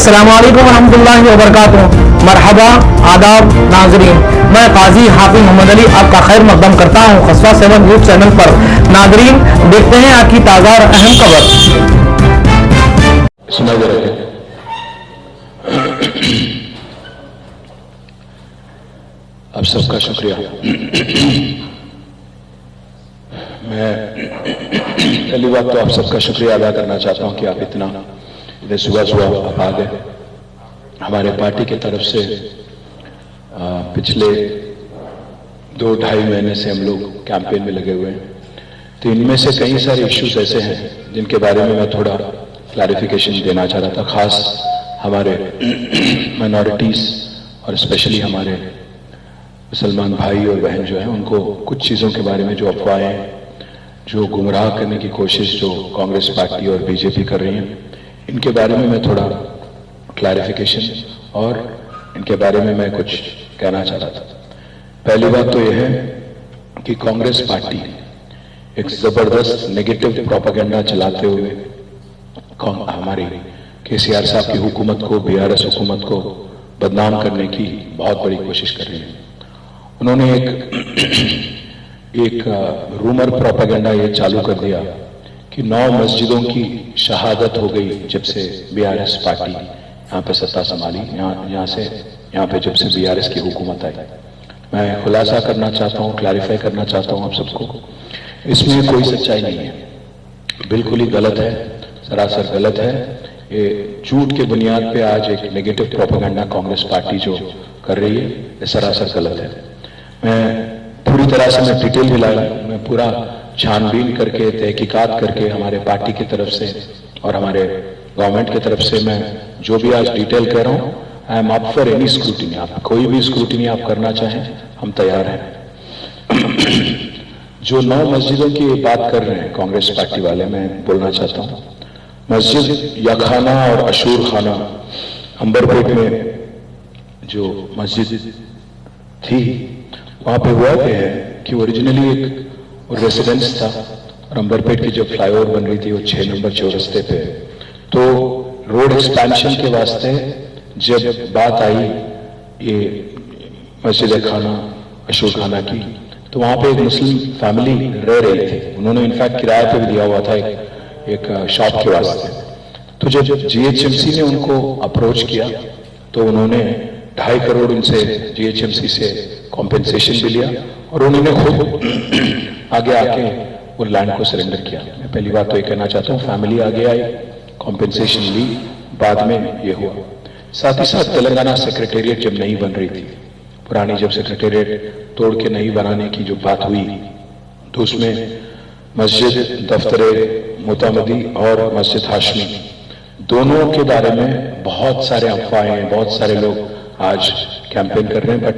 अस्सलामुअलैकुम वरहमतुल्लाहि वबरकातुहू। मरहबा, आदाब नाजरीन, मैं काजी हाफिज मोहम्मद अली आपका खैर मकदम करता हूँ खसवा 7 न्यूज चैनल पर। नाजरीन, देखते हैं आज की ताज़ा और अहम खबर। सुना जा रहा है। आप सबका शुक्रिया। मैं पहली बात तो आप सबका शुक्रिया अदा करना चाहता हूं कि आप इतना सुबह सुबह आप आ गए। हमारे पार्टी की तरफ से पिछले 2-2.5 महीने से हम लोग कैंपेन में लगे हुए हैं, तो इनमें से कई सारे इश्यूज ऐसे हैं जिनके बारे में मैं थोड़ा क्लैरिफिकेशन देना चाह रहा था। खास हमारे माइनॉरिटीज़ और स्पेशली हमारे मुसलमान भाई और बहन जो हैं, उनको कुछ चीज़ों के बारे में जो अफवाहें, जो गुमराह करने की कोशिश जो कांग्रेस पार्टी और बीजेपी कर रही हैं, इनके बारे में मैं थोड़ा क्लैरिफिकेशन और इनके बारे में मैं कुछ कहना चाह रहा था। पहली बात तो यह है कि कांग्रेस पार्टी एक जबरदस्त नेगेटिव प्रोपेगेंडा चलाते हुए हमारी केसीआर साहब की हुकूमत को, बीआरएस हुकूमत को बदनाम करने की बहुत बड़ी कोशिश कर रही है। उन्होंने एक रूमर प्रोपेगेंडा ये चालू कर दिया कि 9 मस्जिदों की शहादत हो गई जब से बीआरएस पार्टी यहाँ पे सत्ता संभाली, यहाँ पे जब से बीआरएस की हुकूमत आई। मैं खुलासा करना चाहता हूँ, क्लैरिफाई करना चाहता हूँ आप सबको, इसमें कोई सच्चाई नहीं है, बिल्कुल ही गलत है, सरासर गलत है। ये झूठ के बुनियाद पे आज एक नेगेटिव प्रोपेगेंडा कांग्रेस पार्टी जो कर रही है, ये सरासर गलत है। मैं पूरी तरह से मैं डिटेल भी लाया, मैं पूरा छानबीन करके, तहकीकात करके हमारे पार्टी की तरफ से और हमारे गवर्नमेंट की तरफ से मैं जो भी आज डिटेल कह रहा हूँ, I am up for any scrutiny. आप कोई भी स्क्रूटिनी आप करना चाहें, हम तैयार हैं। जो 9 मस्जिदों की बात कर रहे हैं कांग्रेस पार्टी वाले, मैं बोलना चाहता हूँ, मस्जिद यखाना और अशूर खाना अंबरपेट में जो मस्जिद थी, वहाँ पे हुआ क्या है कि ओरिजिनली एक रेसिडेंस था और अंबरपेट की जो फ्लाईओवर बन रही थी वो 6 नंबर चौरस्ते पे, तो रोड एक्सपेंशन के वास्ते जब बात आई ये मस्जिद खाना अशूर खाना की, तो वहाँ पे एक मुस्लिम फैमिली रह रही थी। उन्होंने इनफैक्ट किराए पे भी दिया हुआ था एक शॉप के वास्ते। तो जब जीएचएमसी ने उनको अप्रोच किया तो उन्होंने 2.5 करोड़ उनसे जीएचएमसी से कॉम्पेंसेशन भी लिया और उन्होंने खुद आगे आके वो लैंड को सरेंडर किया। मैं पहली बात तो ये कहना चाहता हूँ, फैमिली आगे आई, कॉम्पेंसेशन ली, बाद में ये हुआ। साथ ही साथ तेलंगाना सेक्रेटेरिएट जब नहीं बन रही थी, पुरानी जब सेक्रेटेरिएट तोड़ के नहीं बनाने की जो बात हुई, तो उसमें मस्जिद दफ्तर मोतामदी और मस्जिद हाशमी दोनों के बारे में बहुत सारे अफवाहें, बहुत सारे लोग आज कैंपेन कर रहे हैं, बट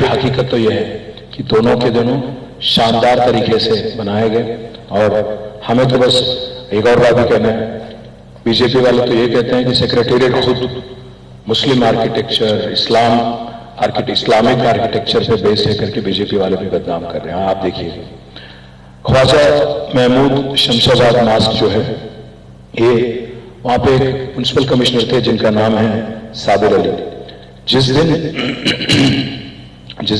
हकीकत तो यह है कि दोनों के दोनों शानदार तरीके से बनाए गए। और हमें तो बस एक और बात भी कहना है, बीजेपी वाले तो ये कहते हैं कि सेक्रेटेरिएट खुद मुस्लिम आर्किटेक्चर, इस्लामिक आर्किटेक्चर पे बेस है करके बीजेपी वाले भी बदनाम कर रहे हैं। आप देखिए, ख्वाजा महमूद शमशाबाद मास्क जो है, ये वहां पे एक म्युनिसिपल कमिश्नर थे जिनका नाम है साबिर अली। जिस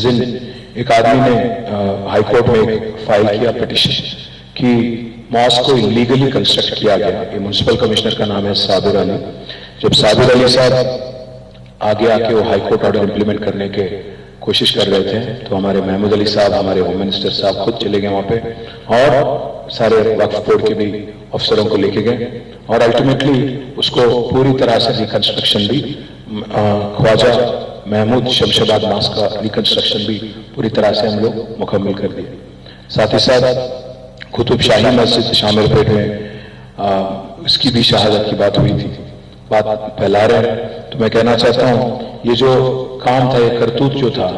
दिन एक आदमी ने हाईकोर्ट में एक फाइल किया पिटिशन कि मॉस्क को इलीगली कंस्ट्रक्ट किया गया, ये म्युनिसिपल कमिश्नर का नाम है साबिर अली। जब साबिर अली साहब आगे आके वो हाईकोर्ट ऑर्डर इंप्लीमेंट करने के कोशिश कर रहे थे, तो हमारे महमूद अली साहब, हमारे होम मिनिस्टर साहब खुद चले गए वहां पे और सारे वक्फ बोर्ड के भी अफसरों को लेके गए और अल्टीमेटली उसको पूरी तरह से रिकंस्ट्रक्शन भी, ख्वाजा महमूद शमशाबाद मास्क का रिकंस्ट्रक्शन भी पूरी तरह से हम लोग मुकम्मल कर दिए। साथ ही साथ कुतुब शाही मस्जिद शामिरपेट में इसकी भी शहादत की बात हुई थी, बात फैला रहे हैं। तो मैं कहना चाहता हूँ, ये जो काम था, ये करतूत जो था,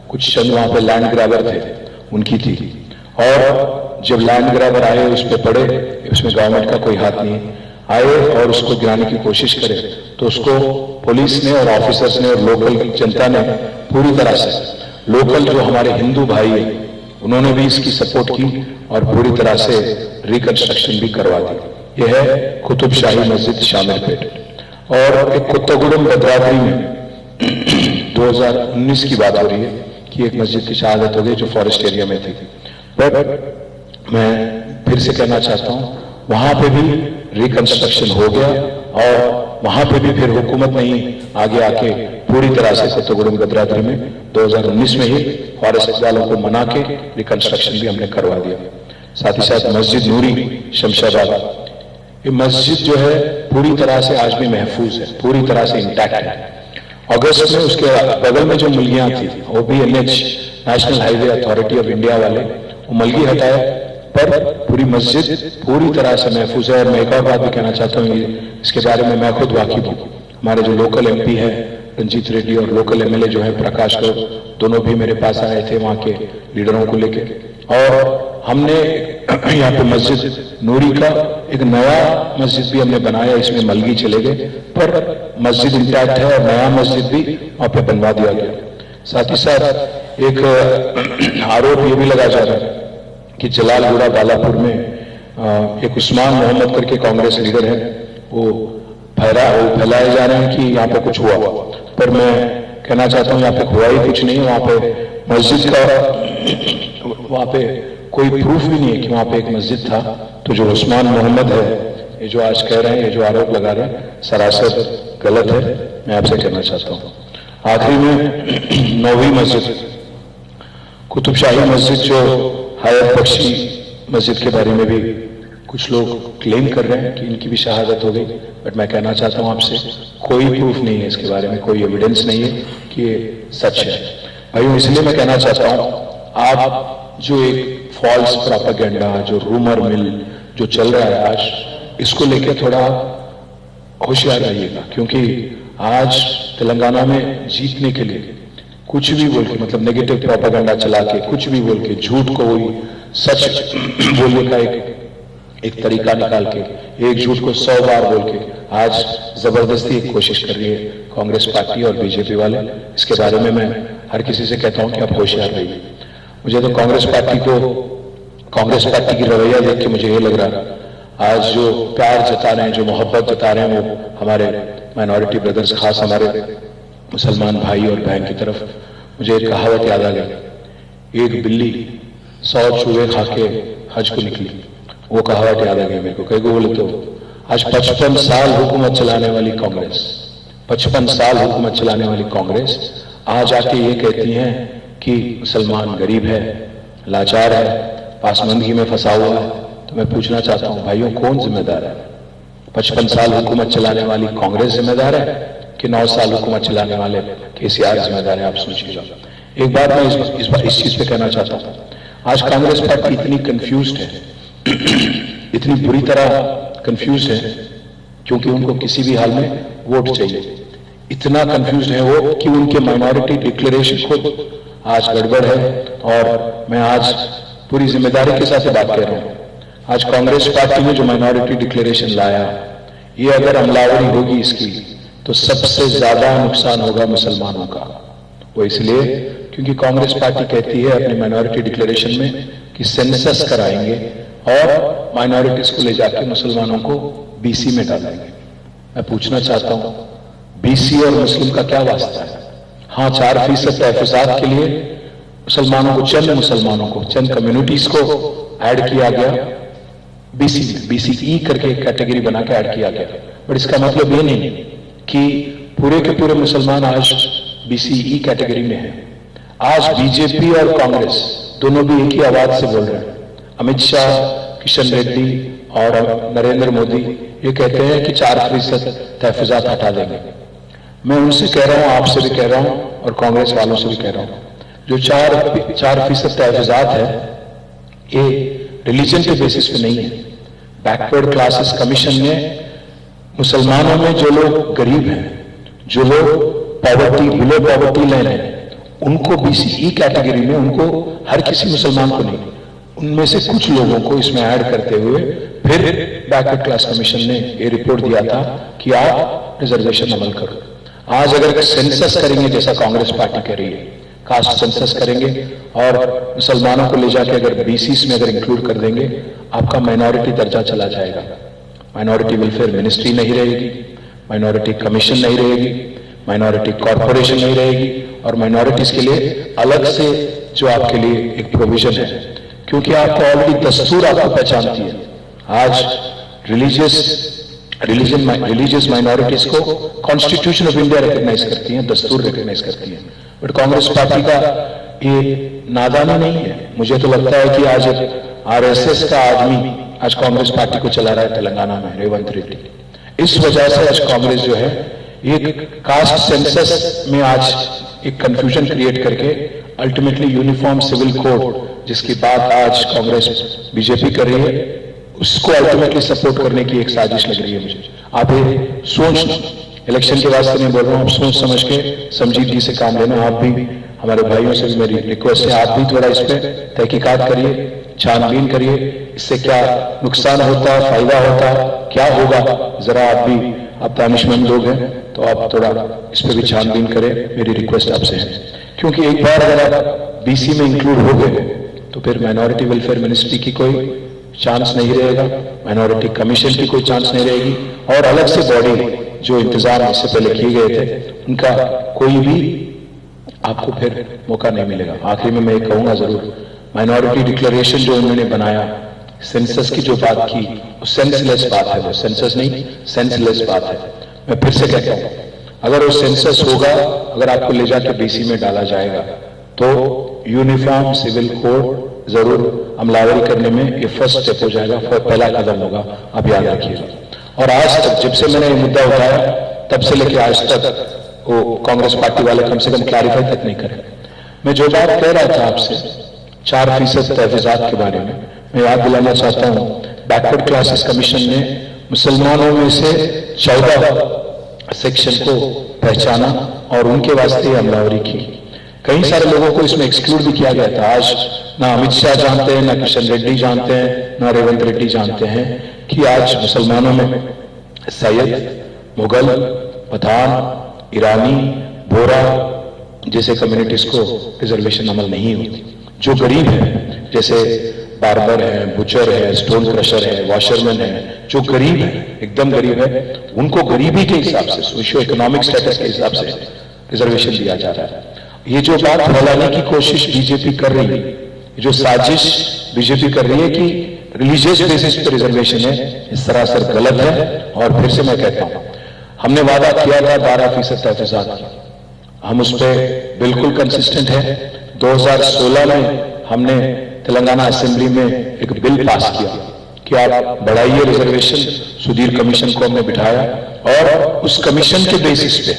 कुछ चंद वहां पे लैंड ग्रैबर थे उनकी थी, और जब लैंड ग्रैबर आए उस पर पड़े, उसमें गवर्नमेंट का कोई हाथ नहीं आए और उसको गिराने की कोशिश करे, तो उसको पुलिस ने और ऑफिसर्स ने और लोकल जनता ने पूरी तरह से, लोकल जो हमारे हिंदू भाई हैं उन्होंने भी इसकी सपोर्ट की और पूरी तरह से रिकंस्ट्रक्शन भी करवा दी। यह है कुतुब शाही मस्जिद शामिरपेट। और एक कोत्तागुडम भद्राद्री में 2019 की बात हो रही है कि एक मस्जिद की शहादत हो गई जो फॉरेस्ट एरिया में थी। बट मैं फिर से कहना चाहता हूं, वहां पे भी रिकंस्ट्रक्शन हो गया और वहां पे भी फिर हुकूमत ने ही आगे आके पूरी तरह से कोत्तागुडम भद्राद्री में 2019 में ही फॉरेस्ट वालों को मना के रिकंस्ट्रक्शन भी हमने करवा दिया। साथ ही साथ मस्जिद नूरी शमशाबाद, ये मस्जिद जो है पूरी तरह से आज भी महफूज है, पूरी तरह से इंटैक्ट है। अगस्त में उसके बगल में जो मलगियां थी वो भी NH national highway authority of India वाले वो मलगी हटाए, पर पूरी मस्जिद पूरी तरह से महफूज है। और मैं एक और बात भी कहना चाहता हूँ, इसके बारे में मैं खुद वाकिफ हूँ। हमारे जो लोकल MP है रंजीत रेड्डी और लोकल MLA जो है प्रकाश गौर, दोनों भी मेरे पास आए थे वहां के लीडरों को लेके, और हमने यहाँ पे मस्जिद नूरी का एक नया मस्जिद भी हमने बनाया। इसमें मलगी चले गए पर मस्जिद इंटैक्ट है और नया मस्जिद भी वहां पे बनवा दिया गया। साथ ही साथ एक आरोप ये भी लगा जा रहा है कि जलालगुड़ा बालापुर में एक उस्मान मोहम्मद करके कांग्रेस लीडर है, वो फैलाए जा रहे हैं कि यहाँ पे कुछ हुआ, पर मैं कहना चाहता हूँ यहाँ पे हुआ ही कुछ नहीं है। वहां पे मस्जिद का वहां पे कोई प्रूफ भी नहीं है कि वहां पे एक मस्जिद था। तो जो उस्मान मोहम्मद है, ये जो आज कह रहे हैं, ये जो आरोप लगा रहे हैं, सरासर गलत है। मैं आपसे कहना चाहता हूँ आखिरी में 9वीं मस्जिद कुतुब शाही मस्जिद जो हयात बख्शी मस्जिद के बारे में भी कुछ लोग क्लेम कर रहे हैं कि इनकी भी शहादत हो गई, बट मैं कहना चाहता हूं आपसे कोई प्रूफ नहीं है इसके बारे में, कोई एविडेंस नहीं है कि ये सच है। भाइयों, इसलिए मैं कहना चाहता हूं, आप जो एक फॉल्स प्रोपेगेंडा, जो रूमर मिल जो चल रहा है आज, इसको लेके थोड़ा होशियार रहिएगा, क्योंकि आज तेलंगाना में जीतने के लिए कुछ भी बोल के, मतलब नेगेटिव प्रोपेगेंडा चला के, कुछ भी बोल के, झूठ को वही सच बोलने का एक तरीका निकाल के, एक झूठ को 100 बार बोल के आज जबरदस्ती एक कोशिश कर रही है कांग्रेस पार्टी और बीजेपी वाले। इसके बारे में मैं हर किसी से कहता हूं कि आप होशियार रहिए। मुझे तो कांग्रेस पार्टी की रवैया देख के मुझे ये लग रहा है, आज जो प्यार जता रहे हैं, जो मोहब्बत जता रहे हैं, वो हमारे माइनॉरिटी ब्रदर्स, खास हमारे मुसलमान भाई और बहन की तरफ। मुझे एक कहावत याद आ गई, एक बिल्ली 100 चूहे खा के हज को निकली। वो कहावत याद आ गई मेरे को। कई को बोले तो आज 55 साल हुकूमत चलाने वाली कांग्रेस, 55 साल हुकूमत चलाने वाली कांग्रेस आज आके ये कहती हैं कि मुसलमान गरीब है, लाचार है, पासमंदगी में फंसा हुआ है। तो मैं पूछना चाहता हूं भाइयों, कौन जिम्मेदार है? 55 साल हुकूमत चलाने वाली कांग्रेस जिम्मेदार है कि 9 साल हुकूमत चलाने वाले KCR जिम्मेदार है? आप सोचिएगा। एक बात मैं इस चीज पे कहना चाहता हूं, आज कांग्रेस पार्टी इतनी कंफ्यूज्ड है, इतनी बुरी तरह कंफ्यूज्ड है, क्योंकि उनको किसी भी हाल में वोट चाहिए। इतना कंफ्यूज्ड है वो कि उनके माइनॉरिटी डिक्लेरेशन को आज गड़बड़ है। और मैं आज पूरी जिम्मेदारी के साथ बात कर रहा हूं, आज कांग्रेस पार्टी ने जो माइनॉरिटी डिक्लेरेशन लाया, ये अगर अमलावरी होगी इसकी, तो सबसे ज्यादा नुकसान होगा मुसलमानों का। वो इसलिए क्योंकि कांग्रेस पार्टी कहती है अपने माइनॉरिटी डिक्लेरेशन में कि सेंसस कराएंगे और माइनॉरिटीज को ले जाकर मुसलमानों को BC में डालेंगे। मैं पूछना चाहता हूं, BC और मुस्लिम का क्या वास्ता है? हाँ, 4% तहफुजात के लिए मुसलमानों को, चंद मुसलमानों को, चंद कम्युनिटीज को ऐड किया गया BC में, BCE करके एक कैटेगरी बना के ऐड किया गया। बट इसका मतलब ये नहीं कि पूरे के पूरे मुसलमान आज BCE कैटेगरी में है। आज बीजेपी और कांग्रेस दोनों भी एक ही आवाज से बोल रहे हैं। अमित शाह, किशन रेड्डी और नरेंद्र मोदी ये कहते हैं कि 4% तहफुजात हटा देंगे। मैं उनसे कह रहा हूं, आपसे भी कह रहा हूं और कांग्रेस वालों से भी कह रहा हूं, जो 4% तहफुजात है ये रिलीजन के बेसिस पे नहीं है। बैकवर्ड क्लासेस कमीशन ने मुसलमानों में जो लोग गरीब हैं, जो लोग पॉवर्टी, बिलो पॉवर्टी लाइन है, उनको BCE कैटेगरी में, उनको हर किसी मुसलमान को नहीं, उनमें से कुछ लोगों को इसमें ऐड करते हुए फिर बैकवर्ड क्लास कमीशन ने ये रिपोर्ट दिया था कि आप रिजर्वेशन अमल करो। आज अगर सेंसस करेंगे, जैसा कांग्रेस पार्टी कह रही है, कास्ट सेंसस करेंगे और मुसलमानों को ले जाके अगर BCs में अगर इंक्लूड कर देंगे, आपका माइनॉरिटी दर्जा चला जाएगा। माइनॉरिटी वेलफेयर मिनिस्ट्री नहीं रहेगी, माइनॉरिटी कमीशन नहीं रहेगी, माइनॉरिटी कॉरपोरेशन नहीं रहेगी, और माइनॉरिटीज के लिए अलग से जो आपके लिए एक प्रोविजन है, क्योंकि आपको ऑलरेडी दस्तूर आपको पहचानती है। आज रिलीजियस माइनॉरिटीज को कॉन्स्टिट्यूशन ऑफ इंडिया रिकॉग्नाइज करती है, दस्तूर रिकॉग्नाइज करती है। बट कांग्रेस पार्टी का ये नादानी नहीं है। मुझे तो लगता है कि आज आरएसएस का आदमी आज कांग्रेस पार्टी को चला रहा है तेलंगाना में, रेवंत रेड्डी। इस वजह से आज कांग्रेस जो है एक कास्ट सेंसस में आज एक कंफ्यूजन क्रिएट करके अल्टीमेटली यूनिफॉर्म सिविल कोड, जिसकी बात आज कांग्रेस बीजेपी कर रही है, उसको अल्टीमेटली सपोर्ट करने की एक साजिश लग रही है मुझे। आप ये सोच, इलेक्शन के वास्ते नहीं बोल रहा हूं, आप सोच समझ के संजीदगी से काम लेना। आप भी, हमारे भाइयों से भी मेरी रिक्वेस्ट है, आप भी थोड़ा इस पे तहकीकात करिए, छानबीन करिए, इससे क्या नुकसान होता, फायदा होता, क्या होगा, जरा आप भी, आप दानिशमंद लोग हैं तो आप थोड़ा इस पे भी छानबीन करें, मेरी रिक्वेस्ट आपसे है। क्योंकि एक बार अगर आप बीसी में इंक्लूड हो गए तो फिर माइनॉरिटी वेलफेयर मिनिस्ट्री की कोई चांस नहीं रहेगा, माइनॉरिटी कमीशन की कोई चांस नहीं रहेगी, और अलग से बॉडी जो इंतजाम इससे पहले किए गए थे उनका कोई भी आपको फिर मौका नहीं मिलेगा। आखिरी में मैं एक कहूंगा जरूर, माइनॉरिटी डिक्लेरेशन जो उन्होंने बनाया, सेंसस की जो बात की, वो सेंसलेस बात है, वो सेंसस नहीं सेंसलेस बात है। मैं फिर से कहता हूं, अगर वो सेंसस होगा, अगर आपको ले जाकर बीसी में डाला जाएगा तो यूनिफॉर्म सिविल कोड जरूर अमलावरी करने में ये फर्स्ट स्टेप हो जाएगा, पहला कदम होगा, आप याद रखिएगा। और आज तक जब से मैंने ये मुद्दा उठाया तब से लेकर आज तक वो कांग्रेस पार्टी वाले कम से कम क्लैरिफाई तक नहीं करे। मैं जो बात कह रहा था आपसे 4% तहफीजात के बारे में, मैं याद दिलाना चाहता हूं, बैकवर्ड क्लासेस कमीशन ने मुसलमानों में से 14 सेक्शन को पहचाना और उनके वास्ते अमलावरी की। कई सारे लोगों को इसमें एक्सक्लूड भी किया गया था। आज ना अमित शाह जानते हैं, ना किशन रेड्डी जानते हैं, ना रेवंत रेड्डी जानते हैं कि आज मुसलमानों में सैयद, मुगल, पठान, ईरानी, बोरा जैसे कम्युनिटीज को रिजर्वेशन अमल नहीं होती। जो गरीब है, जैसे बार्बर है, बुचर है, स्टोन क्रशर है, वॉशरमैन है, जो गरीब है, एकदम गरीब है, उनको गरीबी के हिसाब से, सोशियो इकोनॉमिक स्टेटस के हिसाब से रिजर्वेशन दिया जा रहा है। ये जो बात फैलाने की कोशिश बीजेपी कर रही है, जो साजिश बीजेपी कर रही है कि रिलीजियस बेसिस पर रिजर्वेशन है, इस सरासर गलत है। और फिर से मैं कहता हूं, हमने वादा किया था 12% तहफीजात की, हम उस पर बिल्कुल कंसिस्टेंट है। 2016 में हमने तेलंगाना असेंबली में एक बिल पास किया कि आप बढ़ाइए रिजर्वेशन, सुधीर कमीशन को हमने बिठाया और उस कमीशन के बेसिस पे,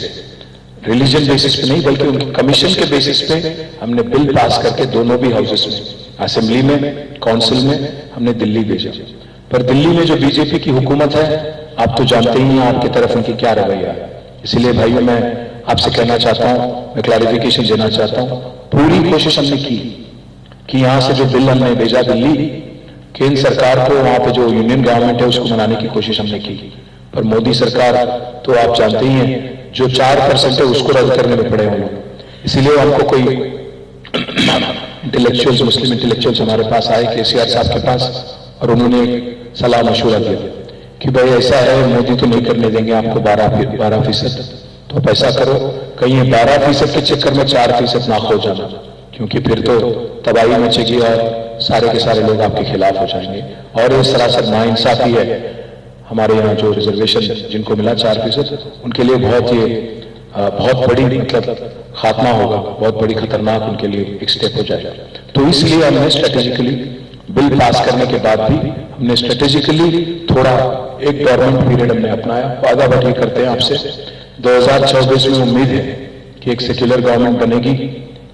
रिलीजन बेसिस पे नहीं बल्कि उनके कमीशन के बेसिस पे हमने बिल पास करके दोनों भी हाउसेस में, असेंबली में, काउंसिल में हमने दिल्ली भेजा। पर दिल्ली में जो बीजेपी की हुकूमत है, आप तो जानते ही हैं आपकी तरफ उनकी क्या रवैया है। इसलिए भाइयों, मैं आपसे कहना चाहता हूं, मैं क्लैरिफिकेशन देना चाहता हूं, पूरी कोशिश हमने की कि यहां से जो बिल हमने भेजा दिल्ली, केंद्र सरकार को, वहां पे जो यूनियन गवर्नमेंट है उसको मनाने की कोशिश हमने की। पर मोदी सरकार तो आप जानते ही हैं, जो 4% है उसको रद्द करने में पड़े हम लोग। इसीलिए हमको कोई इंटेलेक्चुअल्स, मुस्लिम इंटेलेक्चुअल्स हमारे पास आए, केसीआर साहब के पास, और उन्होंने सलाह मशूरा दिया कि भाई ऐसा है, मोदी तो नहीं करने देंगे आपको 12%, तो आप ऐसा करो, कहीं 12% के चक्कर में 4% ना खो जाना, क्योंकि फिर तो तबाही मचेगी और सारे के सारे लोग आपके खिलाफ हो जाएंगे। और ये सरासर नाइंसाफी है। हमारे यहाँ जो रिजर्वेशन जिनको मिला 4%, उनके लिए बहुत बड़ी मतलब खात्मा होगा, बहुत बड़ी खतरनाक उनके लिए एक स्टेप हो जाएगा। तो इसलिए हमने स्ट्रेटेजिकली बिल पास करने के बाद भी हमने स्ट्रेटेजिकली थोड़ा एक गवर्नमेंट पीरियड हमने अपनाया। वादा बात करते हैं आपसे, 2024 में उम्मीद है कि एक सेक्युलर गवर्नमेंट बनेगी,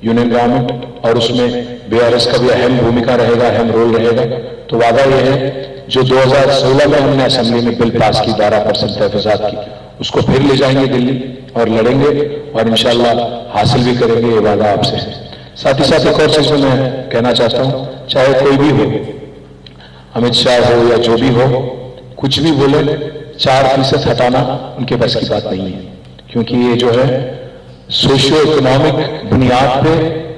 यूनियन गवर्नमेंट, और उसमें बीआरएस का भी अहम भूमिका रहेगा, अहम रोल रहेगा। तो वादा यह है, जो 2016 में हमने असेंबली में बिल पास की 12% तहफीजात की, उसको फिर ले जाएंगे दिल्ली और लड़ेंगे और इंशाल्लाह हासिल भी करेंगे, ये वादा आपसे है। साथ ही साथ एक और चीज मैं कहना चाहता हूं, चाहे कोई भी हो, अमित शाह हो या जो भी हो, कुछ भी बोले, 4% हटाना उनके बस की बात नहीं है, क्योंकि ये जो है सोशियो इकोनॉमिक बुनियाद पे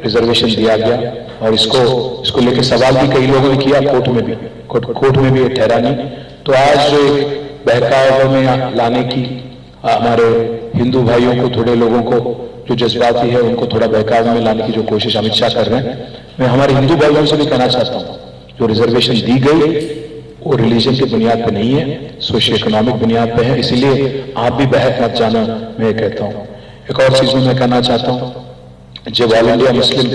रिजर्वेशन दिया गया। और इसको लेकर सवाल भी कई लोगों ने किया, कोर्ट में भी ये ठहरा नहीं। तो आज जो बहकाव में लाने की, हमारे हिंदू भाइयों को, थोड़े लोगों को जो जज्बाती है उनको थोड़ा बहकाव में लाने की जो कोशिश अमित शाह कर रहे हैं, मैं हमारे हिंदू भाइयों से भी कहना चाहता हूं, जो रिजर्वेशन दी गई वो रिलीजन की बुनियाद पे नहीं है, सोशियो इकोनॉमिक बुनियाद पे है, इसीलिए आप भी बहक मत जाना, मैं ये कहता हूं। एक और चीज मैं कहना चाहता हूं, जब all India Muslim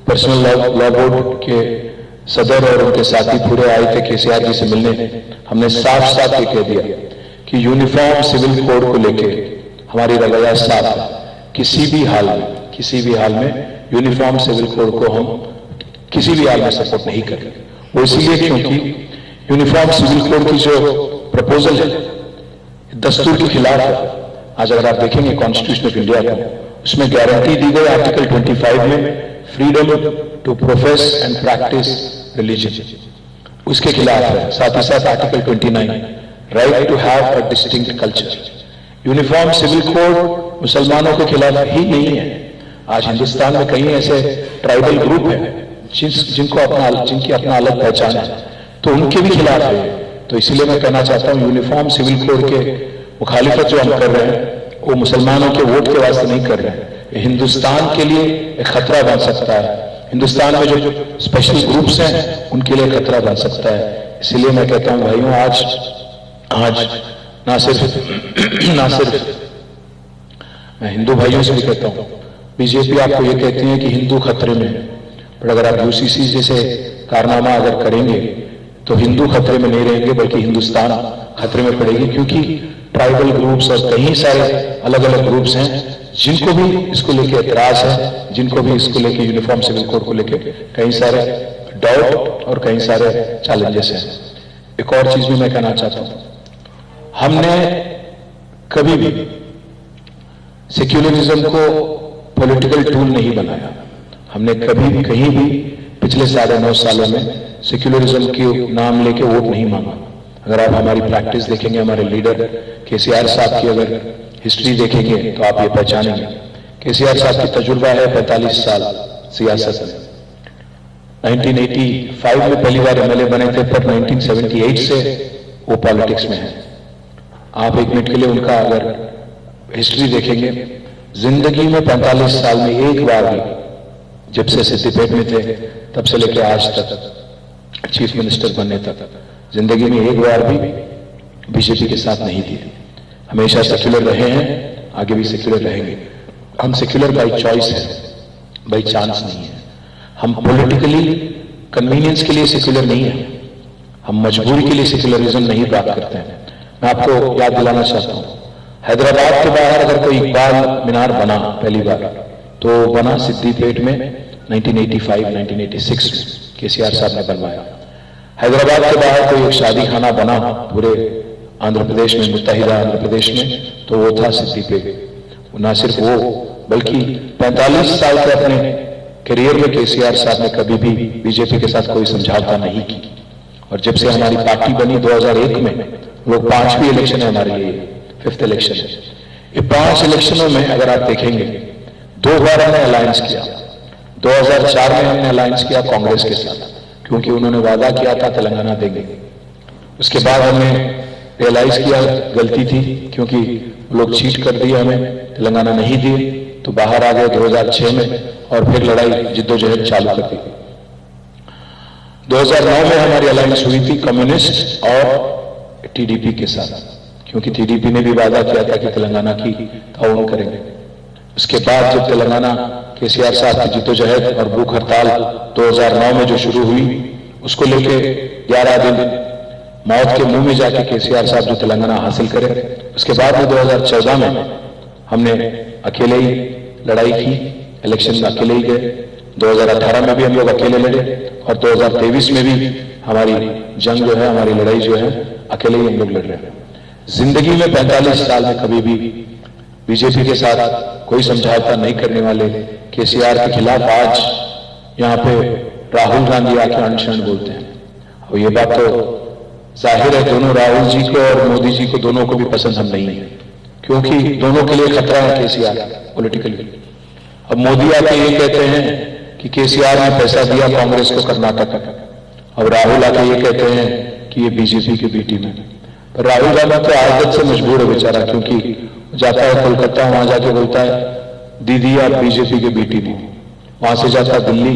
personal law board के सदर और उनके साथी पूरे आए थे केसीआर जी से मिलने, हमने साफ साफ ये कह दिया कि यूनिफॉर्म सिविल कोड को लेके हमारी रवैया साफ है, किसी भी हाल में यूनिफॉर्म सिविल कोड को हम किसी भी हाल में सपोर्ट नहीं करें। वो इसलिए क्योंकि यूनिफॉर्म सिविल कोड की जो प्रपोजल है दस्तूर के खिलाफ है। आज अगर आप देखेंगे कॉन्स्टिट्यूशन ऑफ इंडिया को, उसमें गारंटी दी गई आर्टिकल 25 में freedom to profess and practise religion, उसके खिलाफ है। साथ ही साथ article 29 right to have a distinct culture. Uniform civil code मुसलमानों के खिलाफ ही नहीं है। आज हिंदुस्तान में कई ऐसे ट्राइबल ग्रुप हैं जिनकी अपना अलग पहचान है, तो उनके भी खिलाफ है। तो इसलिए मैं कहना चाहता हूं यूनिफॉर्म सिविल कोड के मुखालिफत जो हम कर रहे हैं वो मुसलमानों के वोट के वास्ते नहीं कर रहे हैं, ये हिंदुस्तान के लिए एक खतरा बन सकता है। हिंदुस्तान में जो स्पेशल ग्रुप्स हैं उनके लिए खतरा बन सकता है। इसलिए मैं कहता हूं भाइयों, आज ना सिर्फ मैं हिंदू भाइयों से भी कहता हूं, बीजेपी आपको ये कहती है कि हिंदू खतरे में है, पर अगर आप यूसीसी जैसे कारनामा अगर करेंगे तो हिंदू खतरे में नहीं रहेंगे बल्कि हिंदुस्तान खतरे में पड़ेगी, क्योंकि ट्राइबल ग्रुप्स और कई सारे अलग अलग ग्रुप्स हैं जिनको भी इसको लेके एतराज है, जिनको भी इसको लेके यूनिफॉर्म सिविल कोड को लेके कई सारे डाउट और कई सारे चैलेंजेस हैं। एक और चीज भी मैं कहना चाहता हूं, हमने कभी भी सेक्युलरिज्म को पॉलिटिकल टूल नहीं बनाया। हमने कभी भी कहीं भी पिछले 9.5 सालों में सेक्युलरिज्म के नाम लेके वोट नहीं मांगा। अगर आप हमारी प्रैक्टिस देखेंगे, हमारे लीडर केसीआर साहब की अगर हिस्ट्री देखेंगे तो आप ये पहचानेंगे। केसीआर साहब की तजुर्बा है 45 साल सियासत में। 1985 में पहली बार एमएलए बने थे, पर 1978 से वो पॉलिटिक्स में है। आप एक मिनट के लिए उनका अगर हिस्ट्री देखेंगे, जिंदगी में 45 साल में एक बार भी, जब से सिद्दीपेट में थे तब से लेकर आज तक चीफ मिनिस्टर बनने तक, जिंदगी में एक बार भी बीजेपी के साथ नहीं थी। हमेशा सेक्युलर रहे हैं, आगे भी सेक्युलर रहेंगे। हम सेक्युलर बाई चॉइस है, बाई चांस नहीं है। हम पॉलिटिकली कन्वीनियंस के लिए सेक्युलर नहीं है, हम मजबूरी के लिए सेक्युलरिज्म नहीं प्राप्त करते हैं। मैं आपको याद दिलाना चाहता हूं, हैदराबाद के बाहर अगर कोई इकबाल मीनार बना पहली बार, तो बना सिद्दीपेट में 1985-1986 में केसीआर साहब ने बनवाया। हैदराबाद के बाहर कोई एक शादी खाना बना पूरे आंध्र प्रदेश में, मुत्तहिदा आंध्र प्रदेश में, तो वो था सिद्दीपेट। ना सिर्फ वो बल्कि 45 साल के अपने करियर में केसीआर साहब ने कभी भी बीजेपी के साथ कोई समझौता नहीं की। और जब से हमारी पार्टी बनी 2001 में, वो 5वीं इलेक्शन है हमारे लिए, 5th इलेक्शन है। ये 5 इलेक्शनों में अगर आप देखेंगे 2 बार हमने अलायंस किया। 2004 में हमने अलायंस किया कांग्रेस के साथ, क्योंकि उन्होंने वादा किया था तेलंगाना देंगे। उसके बाद हमने रियलाइज किया गलती थी, क्योंकि लोग चीट कर दिए, हमें तेलंगाना नहीं दिए, तो बाहर आ गए 2006 में, और फिर लड़ाई जिद्दोजहद चालू कर दी। 2009 में हमारी अलायंस हुई थी कम्युनिस्ट और टीडीपी के साथ, क्योंकि टीडीपी ने भी वादा किया था कि तेलंगाना की ताउन करेंगे। उसके बाद जब तेलंगाना केसीआर साहब की जिद्दोजहद और भूख हड़ताल 2009 में जो शुरू हुई, उसको लेके 11 दिन मौत के मुंह में जाके केसीआर साहब जो तेलंगाना हासिल करे। उसके बाद में 2014 में हमने अकेले ही लड़ाई की, इलेक्शन में अकेले ही गए। 2018 में भी हम लोग अकेले लड़े, और 2023 में भी हमारी जंग जो है, हमारी लड़ाई जो है, अकेले ही हम लोग लड़ रहे हैं। जिंदगी में 45 साल में कभी भी बीजेपी के साथ कोई समझौता नहीं करने वाले केसीआर के खिलाफ आज यहाँ पे राहुल गांधी आके अनशन बोलते हैं। और ये बात तो जाहिर है दोनों राहुल जी को और मोदी जी को दोनों को भी पसंद हम नहीं है, क्योंकि दोनों के लिए खतरा है केसीआर पॉलिटिकली। अब मोदी आके ये कहते हैं कि केसीआर ने पैसा दिया कांग्रेस को कर्नाटक में, अब राहुल आके ये कहते हैं कि ये बीजेपी की बी टीम है। पर राहुल गांधी तो आदत से मजबूर है बेचारा, क्योंकि जाता है कोलकाता, वहां जाके बोलता है दीदी आप बीजेपी के बी टीम, वहां से जाता दिल्ली,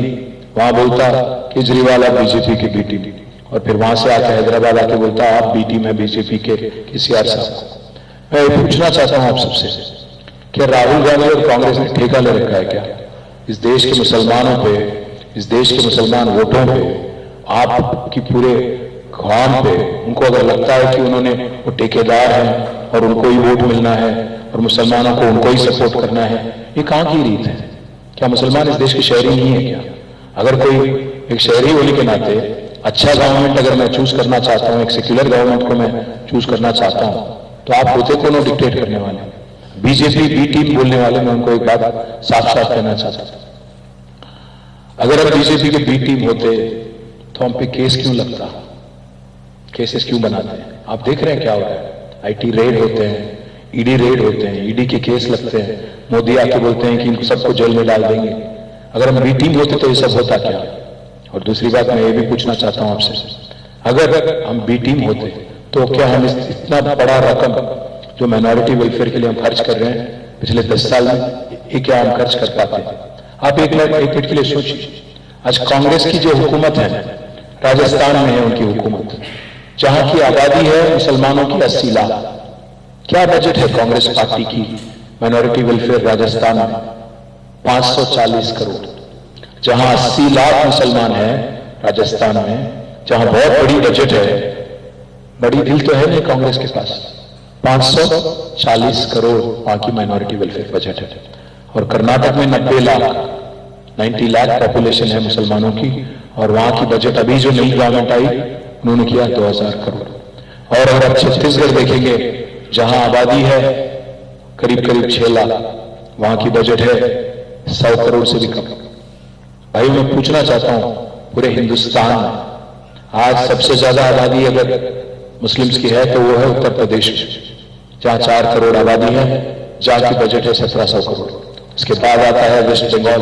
वहां बोलता केजरीवाल आप बीजेपी के बी टीम, और फिर वहां से आकर हैदराबाद आके बोलता आप बी टीम है बीजेपी के केसीआर साहब। मैं ये पूछना चाहता हूं आप सबसे कि राहुल गांधी और कांग्रेस ने ठेका ले रखा है क्या इस देश के मुसलमानों पे, इस देश के मुसलमान वोटों पे, आपकी पूरे कौम पे? उनको अगर लगता है कि उन्होंने वो ठेकेदार हैं और उनको ही वोट मिलना है और मुसलमानों को उनको ही सपोर्ट करना है, ये कहां की रीत है? क्या मुसलमान इस देश के शहरी नहीं है क्या? अगर कोई एक शहरी होने के नाते अच्छा गवर्नमेंट अगर मैं चूज करना चाहता हूं, एक सेक्युलर गवर्नमेंट को मैं चूज करना चाहता हूं, तो आप होते कौन डिक्टेट करने वाले? बीजेपी बी टीम बोलने वाले, मैं उनको एक बात साफ साफ कहना चाहता था, अगर हम बीजेपी के बी टीम होते तो हम पे केस क्यों लगता, केसेस क्यों बनाते हैं? आप देख रहे हैं क्या हो रहा है, आईटी रेड होते हैं, ईडी रेड होते हैं, ईडी के केस लगते हैं, मोदी आके बोलते हैं कि इनको सबको जेल में डाल देंगे। अगर हम बी टीम होते तो ये सब होता क्या? और दूसरी बात मैं ये भी पूछना चाहता हूं आपसे, अगर हम बी टीम होते तो क्या हम इतना बड़ा रकम जो माइनॉरिटी वेलफेयर के लिए हम खर्च कर रहे हैं पिछले 10 साल में, ये क्या हम खर्च कर पाते? आप एक मिनट के लिए सोचिए, आज कांग्रेस की जो हुकूमत है, राजस्थान में है उनकी हुकूमत, जहां की आबादी है मुसलमानों की 80 लाख, क्या बजट है कांग्रेस पार्टी की माइनॉरिटी वेलफेयर राजस्थान में? 540 करोड़। जहां 80 लाख मुसलमान हैं राजस्थान में, जहां बहुत बड़ी बजट है, बड़ी दिल तो है नहीं कांग्रेस के पास, 540 करोड़ वहां की माइनॉरिटी वेलफेयर बजट है। और कर्नाटक में 90 लाख पॉपुलेशन है मुसलमानों की, और वहां की बजट अभी जो नई गवर्नमेंट आई उन्होंने किया 2000 करोड़। और अगर आप छत्तीसगढ़ देखेंगे जहां आबादी है करीब 6 लाख, वहां की बजट है 100 करोड़ से भी कम। भाई मैं पूछना चाहता हूं, पूरे हिंदुस्तान में आज सबसे ज्यादा आबादी अगर मुस्लिम्स की है तो वो है उत्तर प्रदेश में, जहां 4 करोड़ आबादी है, जहां की बजट है 1700 करोड़। उसके बाद आता है वेस्ट बंगाल।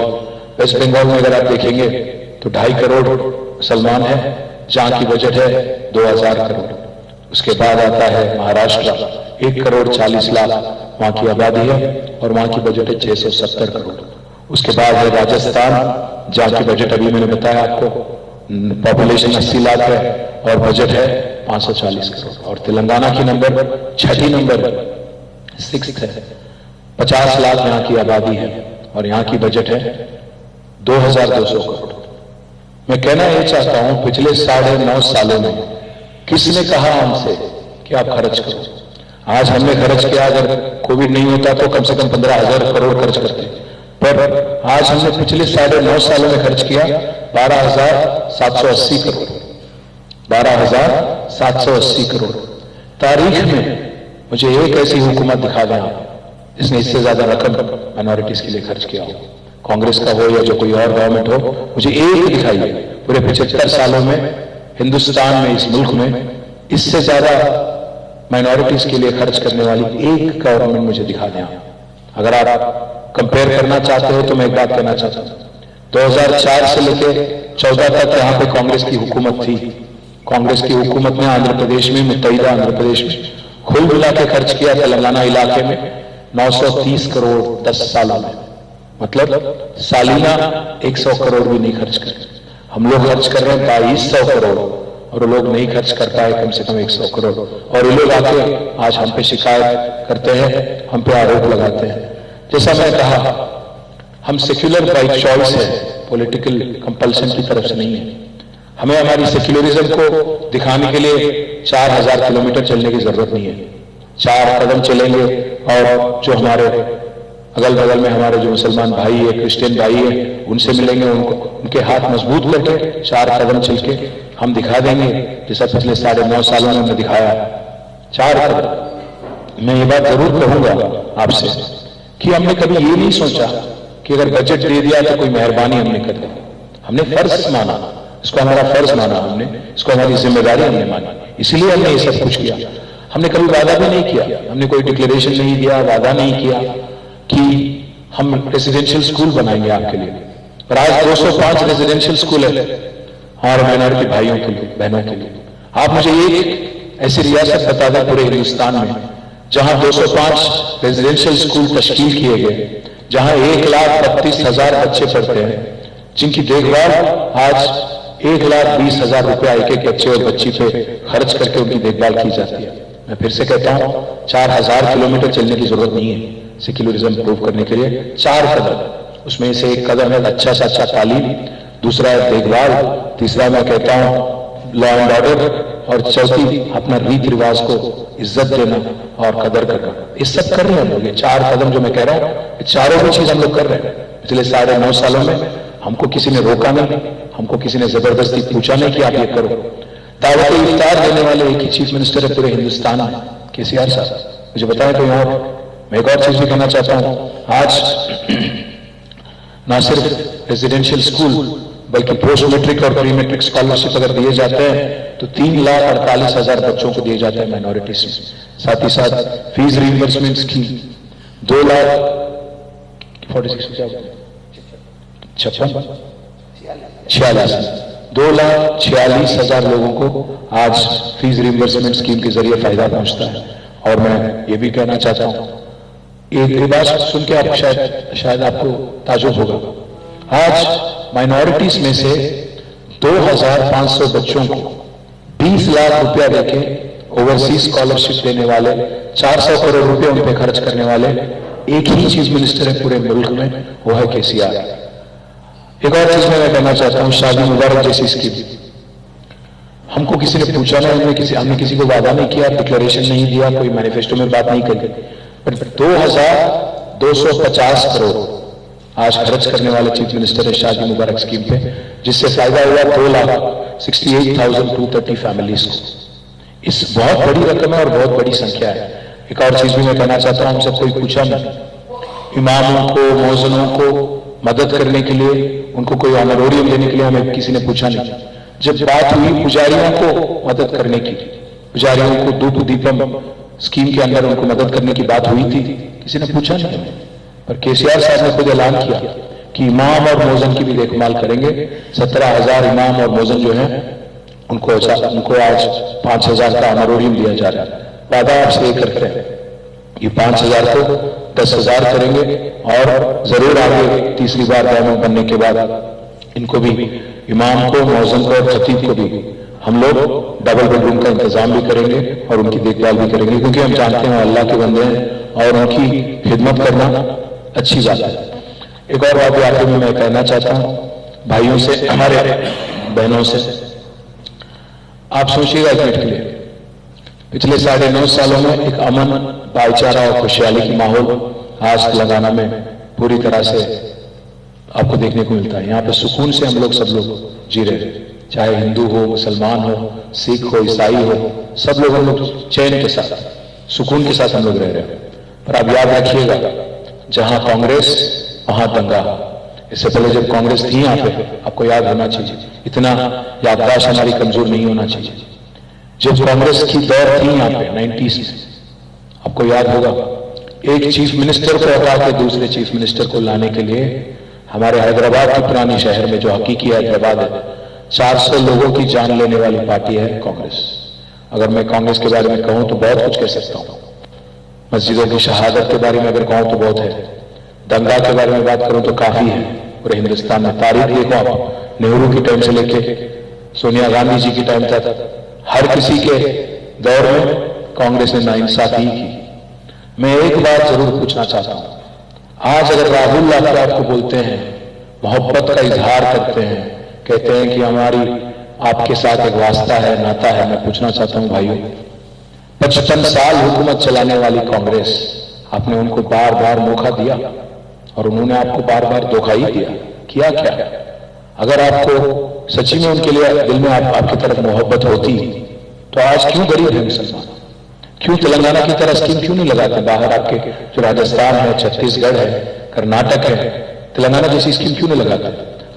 वेस्ट बंगाल में अगर आप देखेंगे तो 2.5 करोड़ मुसलमान है, जहां की बजट है 2000 करोड़। उसके बाद आता है महाराष्ट्र, 1 करोड़ 40 लाख वहां की आबादी है और वहां की बजट है 670 करोड़। उसके बाद है राजस्थान, जहां की बजट अभी मैंने बताया आपको, पॉपुलेशन 80 लाख है और बजट है 540 करोड़। और तेलंगाना की नंबर 6 नंबर 6 है, 50 लाख यहाँ की आबादी है और यहाँ की बजट है 2200 करोड़। मैं कहना यह चाहता हूं, पिछले 9.5 सालों में किसने कहा हमसे कि आप खर्च करो? आज हमने खर्च किया, अगर कोविड नहीं होता तो कम से कम 15,000 करोड़ खर्च करते, पर आज हमने पिछले 9.5 सालों में खर्च किया 12,780 करोड़। 12,780 करोड़। तारीख में मुझे एक ऐसी हुकूमत दिखा दें आप जिसने इससे ज्यादा रकम माइनॉरिटीज के लिए खर्च किया हो, कांग्रेस का हो या जो कोई और गवर्नमेंट हो, मुझे एक दिखाइए पूरे 75 सालों में हिंदुस्तान में, इस मुल्क में इससे ज्यादा माइनॉरिटीज के लिए खर्च करने वाली एक गवर्नमेंट मुझे दिखा दें। अगर आप कंपेयर करना चाहते हो तो मैं एक बात कहना चाहता हूं, 2004 से लेकर 14 तक यहां पे कांग्रेस की हुकूमत थी। कांग्रेस की हुकूमत ने आंध्र प्रदेश में, मुत्तहिदा आंध्र प्रदेश में कुल मिला के खर्च किया तेलंगाना इलाके में 930 करोड़ 10 सालों में, मतलब सालिना 100 करोड़ भी नहीं खर्च कर। हम लोग खर्च कर रहे हैं 2200 करोड़ और लोग नहीं खर्च कर पाए कम से कम 100 करोड़। और ये लोग आके आज हम पे शिकायत करते हैं, हम पे आरोप लगाते हैं। जैसा मैं कहा, हम सेक्युलर बाई चॉइस है, पॉलिटिकल कंपल्शन की तरफ से नहीं है। हमें हमारी सेक्युलरिज्म को दिखाने के लिए 4000 किलोमीटर चलने की जरूरत नहीं है। 4 कदम चलेंगे और जो हमारे अगल बगल में हमारे जो मुसलमान भाई है, क्रिश्चियन भाई है, उनसे मिलेंगे, उनके हाथ मजबूत करके 4 कदम चल के हम दिखा देंगे, जैसा पिछले 9.5 सालों में हमने दिखाया 4 कदम। मैं ये बात जरूर कहूंगा आपसे कि हमने कभी ये नहीं सोचा कि अगर बजट दे दिया तो कोई मेहरबानी हमने कर दी। हमने फर्ज माना, इसको हमारा फर्ज माना, हमने इसको हमारी जिम्मेदारी हमने मानी, इसलिए हमने ये सब कुछ किया। हमने कभी वादा भी नहीं किया, हमने कोई डिक्लेरेशन नहीं दिया, वादा नहीं किया कि हम रेजिडेंशियल स्कूल बनाएंगे आपके लिए। और आज 205 रेजिडेंशियल स्कूल है हमारे माइनॉरिटी भाइयों के लिए, बहनों के लिए। आप मुझे एक ऐसी रियासत बता दें पूरे हिंदुस्तान में जहां 205 रेजिडेंशियल स्कूल तश्कील किए गए, जहां 1,32,000 बच्चे पढ़ते हैं, जिनकी देखभाल आज 1,20,000 रुपया एक एक बच्चे और बच्ची पे खर्च करके उनकी देखभाल की जाती है। मैं फिर से कहता हूं 4,000 किलोमीटर चलने की जरूरत नहीं है सेक्युलरिज्म प्रूव करने के लिए। 4 कदम, उसमें से एक कदम है अच्छा से अच्छा तालीम, दूसरा है देखभाल, तीसरा मैं कहता हूं लॉ एंड ऑर्डर, और चौथी अपना रीति रिवाज को इज्जत देना और कदर करना। ये सब कर रहे हैं हम लोग। ये 4 कदम जो मैं कह रहा हूं, ये चारों भी चीज हम लोग कर रहे हैं। पिछले 9.5 सालों में हमको किसी ने रोका नहीं, हमको किसी ने जबरदस्ती पूछा नहीं कि आप ये करो। दावत इफ्तार देने वाले एक ही चीफ मिनिस्टर है पूरे हिंदुस्तान में, केसीआर साहब। मुझे बताएं कोई और। मैं एक और चीज भी कहना चाहता हूं, आज ना सिर्फ रेजिडेंशियल स्कूल बल्कि पोस्ट मैट्रिक और प्री मैट्रिक स्कॉलरशिप अगर दिए जाते हैं तो 3,48,000 बच्चों को दिए जाते हैं माइनॉरिटीज में। साथ ही साथ फीस रिइंबर्समेंट स्कीम 2,46,000 लोगों को आज फीस रिइंबर्समेंट स्कीम के जरिए फायदा पहुंचता है। और मैं ये भी कहना चाहता हूं, एक बात सुन के आप शायद आपको ताजुब होगा, आज माइनॉरिटीज में से 2,500 बच्चों को 20 लाख रुपया देके ओवरसीज स्कॉलरशिप देने वाले, 400 करोड़ रुपए उन पे खर्च करने वाले एक ही चीफ मिनिस्टर है पूरे मुल्क में, वो है केसीआर। एक और चीज मैं कहना चाहता हूं, शादी मुबारक जैसी स्कीम हमको किसी ने पूछा ना, हमने किसी को वादा नहीं किया, डिक्लेरेशन नहीं दिया, कोई मैनिफेस्टो में बात नहीं करी, पर 2,250 करोड़ आज खर्च करने वाले चीफ मिनिस्टर है शादी मुबारक स्कीम पे, जिससे फायदा हुआ 2,68,230 फैमिलीज को। इस बहुत बड़ी रकम है और बहुत बड़ी संख्या है। एक और चीज भी मैं कहना चाहता हूं, हमसे कोई पूछा नहीं, इमामों को, मौजनों को मदद करने के लिए, उनको कोई ऑनरोरियम देने के लिए हमें किसी ने पूछा नहीं। जब बात हुई पुजारियों को मदद करने की, पुजारियों को धूप दीपम स्कीम के अंदर उनको मदद करने की बात हुई थी, किसी ने पूछा नहीं। पर केसीआर साहब ने खुद ऐलान किया कि इमाम और मौजन की भी देखभाल करेंगे। 17,000 इमाम और मौजन जो है उनको आज 5,000 का ऑनरोरियम दिया जा रहा है। वादा आपसे ये करते हैं, ये 5,000 को 10,000 करेंगे और जरूर आगे तीसरी बार गवर्नमेंट बनने के बाद इनको भी, इमाम को, मौजन को और खतीब को भी हम लोग डबल बेडरूम का इंतजाम भी करेंगे और उनकी देखभाल भी करेंगे, क्योंकि हम जानते हैं अल्लाह के बंदे हैं और उनकी खिदमत करना अच्छी बात है। एक और बात आखिर में मैं कहना चाहता हूं भाइयों से, हमारे बहनों से, आप सोचिएगा एक मिनट के लिए, पिछले 9.5 सालों में एक अमन, भाईचारा और खुशहाली की माहौल आज तेलंगाना में पूरी तरह से आपको देखने को मिलता है। यहाँ पे सुकून से हम लोग सब लोग जी रहे हैं, चाहे हिंदू हो, मुसलमान हो, सिख हो, ईसाई हो, सब लोग हम लोग चैन के साथ, सुकून के साथ हम लोग रह रहे हैं। पर आप याद रखिएगा, जहां कांग्रेस वहां दंगा। इससे पहले जब कांग्रेस थी यहाँ पे, आपको याद होना चाहिए, इतना याददाश्त हमारी कमजोर नहीं होना चाहिए। जब कांग्रेस की दौर थी यहाँ पे 90s में, आपको याद होगा, एक चीफ मिनिस्टर को हटा के दूसरे चीफ मिनिस्टर को लाने के लिए हमारे हैदराबाद की पुरानी शहर में, जो हकीकी हैदराबाद है, 400 लोगों की जान लेने वाली पार्टी है कांग्रेस। अगर मैं कांग्रेस के बारे में कहूं तो बहुत कुछ कह सकता हूं, मस्जिदों की शहादत के बारे में अगर कहूं तो बहुत है, दंगा के बारे में बात करूं तो काफी है। पूरे हिंदुस्तान में तारीख देखो आप, नेहरू की टाइम से लेके सोनिया गांधी जी की टाइम तक हर किसी के दौर में कांग्रेस ने नाइंसाफी की। मैं एक बात जरूर पूछना चाहता हूं, आज अगर राहुल लाल आपको बोलते हैं, मोहब्बत का इजहार करते हैं, कहते हैं कि हमारी आपके साथ एक वास्ता है, नाता है, मैं पूछना चाहता हूं भाइयों, 55 साल हुकूमत चलाने वाली कांग्रेस, आपने उनको बार बार मौका दिया और उन्होंने आपको बार बार धोखा ही दिया। किया क्या? अगर आपको सच्ची में उनके लिए दिल में आपकी तरफ मोहब्बत होती तो आज क्यों गरीब है मुसलमान? क्यों तेलंगाना की तरह स्कीम क्यों नहीं लगाते? बाहर आपके जो राजस्थान है, छत्तीसगढ़ है, कर्नाटक है, तेलंगाना जैसी स्कीम क्यों नहीं लगाते?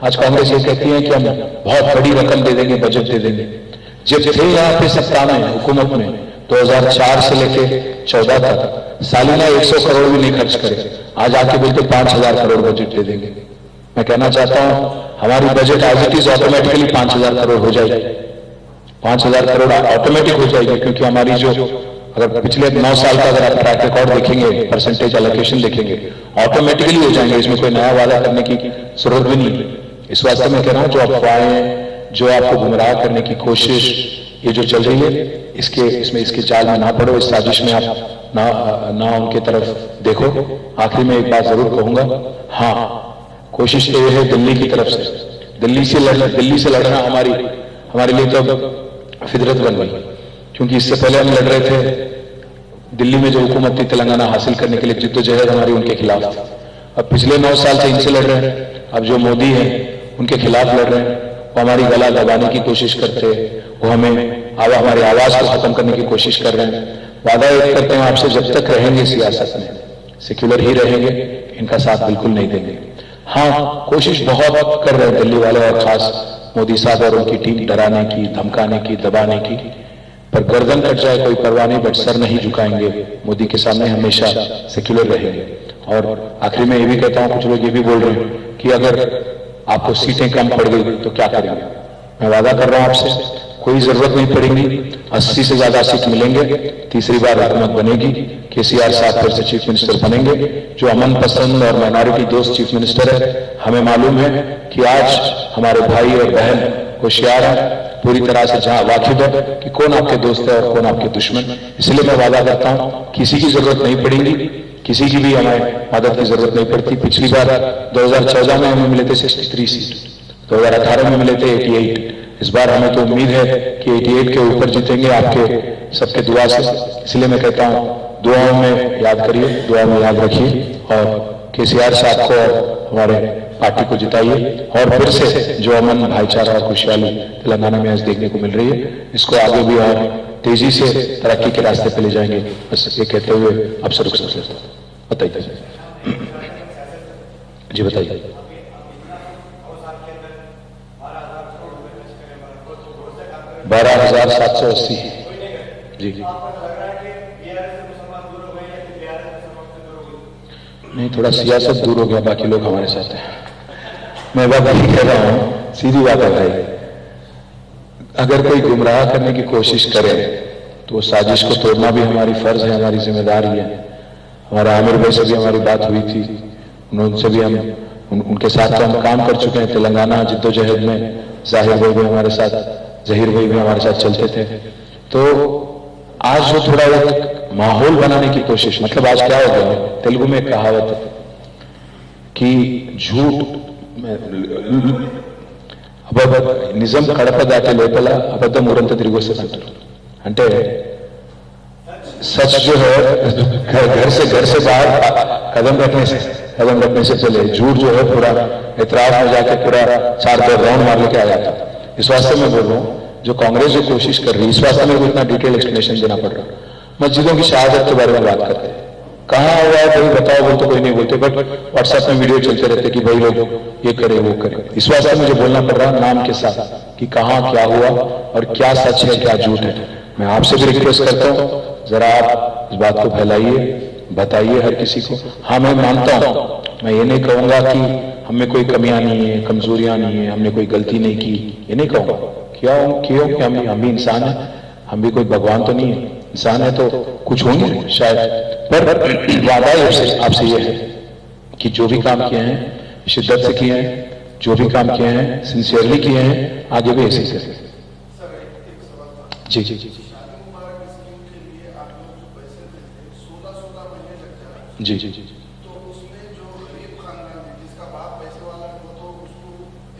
आज कांग्रेस ये कहती है कि हम बहुत बड़ी रकम दे देंगे, बजट दे देंगे। जब थे यहाँ पे सत्ता में, हुकूमत में, 2004 से लेके 14 तक सालाना 100 करोड़ भी नहीं खर्च करे, आज आके बोलते 5,000 करोड़ बजट दे देंगे। मैं कहना चाहता हूं हमारी budget as it is automatically 5,000 crore हो जाएगी। 5,000 करोड़ ऑटोमेटिक हो जाएगी, क्योंकि हमारी जो अगर पिछले 9 साल का अगर आप ट्रैक रिकॉर्ड देखेंगे, परसेंटेज एलोकेशन देखेंगे, ऑटोमेटिकली हो जाएंगे। इसमें कोई नया वादा करने की जरूरत भी नहीं है। इस वास्ते मैं कह रहा हूं, जो अफवाहें, जो आपको गुमराह करने की कोशिश ये जो चल रही है, इसके जाल में ना पड़ो, इस साजिश में आप ना उनके तरफ देखो। आखिर में एक बात जरूर कहूंगा, हाँ, कोशिश तो ये है दिल्ली की तरफ से, दिल्ली से लड़ना हमारे लिए तो फितरत बन गई, क्योंकि इससे पहले हम लड़ रहे थे दिल्ली में जो हुकूमती तेलंगाना हासिल करने के लिए जिद्दोजहद हमारी उनके खिलाफ थी। अब पिछले 9 साल से इनसे लड़ रहे हैं, अब जो मोदी है उनके खिलाफ लड़ रहे हैं, वो हमारी गला दबाने की कोशिश करते हैं, वो हमारी आवाज को खत्म करने की कोशिश कर रहे हैं। वादा एक करते हैं आपसे, जब तक रहेंगे सियासत में सेक्युलर ही रहेंगे, इनका साथ बिल्कुल नहीं देंगे। हाँ, कोशिश बहुत कर रहे हैं दिल्ली वाले और खास मोदी साहब और उनकी टीम, डराने की, धमकाने की, दबाने की, पर गर्दन कट जाए कोई परवाह नहीं, बट सर नहीं झुकाएंगे। मोदी के सामने हमेशा सेक्युलर रहेंगे। और आखिरी में ये भी कहता हूं, कुछ लोग ये भी बोल रहे हैं कि अगर आपको सीटें कम पड़ गई तो क्या करेंगे। मैं वादा कर रहा हूं आपसे, कोई जरूरत नहीं पड़ेगी, 80 से ज्यादा सीट मिलेंगे, तीसरी बार हुकूमत बनेगी, केसीआर साहब फिर से चीफ मिनिस्टर बनेंगे, जो अमन पसंद और माइनॉरिटी दोस्त चीफ मिनिस्टर है। हमें मालूम है कि आज हमारे भाई और बहन होशियार है, पूरी तरह से जहां वाकिफ है कि कौन आपके दोस्त है और कौन आपके दुश्मन। इसलिए मैं वादा करता हूं, किसी की जरूरत नहीं पड़ेगी, किसी की भी हमें मदद की जरूरत नहीं पड़ती। पिछली बार 2014 में हमें मिले थे 63 सीट, 2018 में मिले थे 88। इस बार हमें तो उम्मीद है कि 88 के ऊपर जीतेंगे आपके सबके दुआ से। इसलिए मैं कहता हूं, दुआओं में याद करिए, दुआ में याद रखिए और केसीआर साहब को और हमारे पार्टी को जिताइए। और फिर से जो अमन, भाईचारा और खुशहाली तेलंगाना में आज देखने को मिल रही है, इसको आगे भी और तेजी से तरक्की के रास्ते पे ले जाएंगे। बस ये कहते हुए आप सबको बताइए जी, बताइए। $12,780 जी। नहीं, थोड़ा सियासत दूर हो गया, बाकी लोग हमारे साथ हैं। मैं बात नहीं कर रहा हूं, सीधी बात है भाई, अगर कोई गुमराह करने की कोशिश करे तो वो साजिश को तोड़ना भी हमारी फर्ज है, हमारी जिम्मेदारी है। हमारे आमिर भाई से भी हमारी बात हुई थी, उनसे भी हम उनके साथ तो हम काम कर चुके हैं तेलंगाना जिद्दोजहद में। जाहिर भाई भी हमारे साथ, जहीर भाई भी हमारे साथ चलते थे। तो आज जो थोड़ा एक माहौल बनाने की कोशिश, मतलब आज क्या हो गया, तेलुगु में एक कहावत है कि झूठ నిజం కడప దాటే లోపల అబద్ధం ఊరంతా తిరిగి వస్తుంది అంటారు. అంటే सच जो है घर से बाहर कदम रखने से पहले झूठ जो है पूरा इतराफ में जाके पूरा 4 राउंड मार लेके आ जाता। इस वास्ते में बोल रहा हूँ, जो कांग्रेस जो कोशिश कर रही है, इस वास्ते में इतना डिटेल एक्सप्लेनेशन देना पड़ रहा है। मस्जिदों की शहादत के बारे में बात करते हैं, कहाँ हुआ है भाई बताओ, बोल तो कोई नहीं बोलते, बट व्हाट्सएप में वीडियो चलते रहते कि भाई लोग ये करे वो करे। इस वास्ते मुझे बोलना पड़ रहा नाम के साथ कि कहाँ क्या हुआ और क्या सच है क्या झूठ है। मैं आपसे भी रिक्वेस्ट करता हूँ, जरा आप इस बात को फैलाइए, बताइए हर किसी को। हाँ, मैं मानता हूँ, मैं ये नहीं कहूंगा कि हमें कोई कमियां नहीं है, कमजोरियां नहीं है, हमने कोई गलती नहीं की, ये नहीं कहूंगा। क्यों कि हम भी इंसान है, हम भी कोई भगवान तो नहीं है, इंसान है तो कुछ होंगे शायद। पर वादा आपसे ये है कि जो भी काम किए हैं शिद्दत से किए हैं, जो भी काम किए हैं सिंसियरली किए हैं, आगे भी ऐसे करें। जी जी जी जी जी जी। तो उसमें जो गरीब खानदान है जिसका बाप पैसे वाला है वो तो उसको